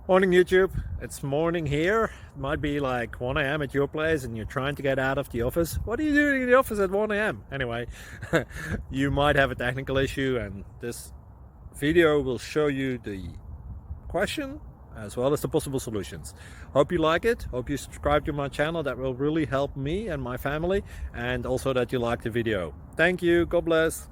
Morning YouTube, it's morning here. It might be like 1 a.m. at your place and you're trying to get out of the office. What are you doing in the office at 1 a.m.? Anyway, you might have a technical issue and this video will show you the question as well as the possible solutions. Hope you like it, hope you subscribe to my channel. That will really help me and my family, and also that you like the video. Thank you, God bless.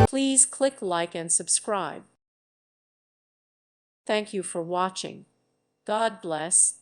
Please click like and subscribe. Thank you for watching. God bless.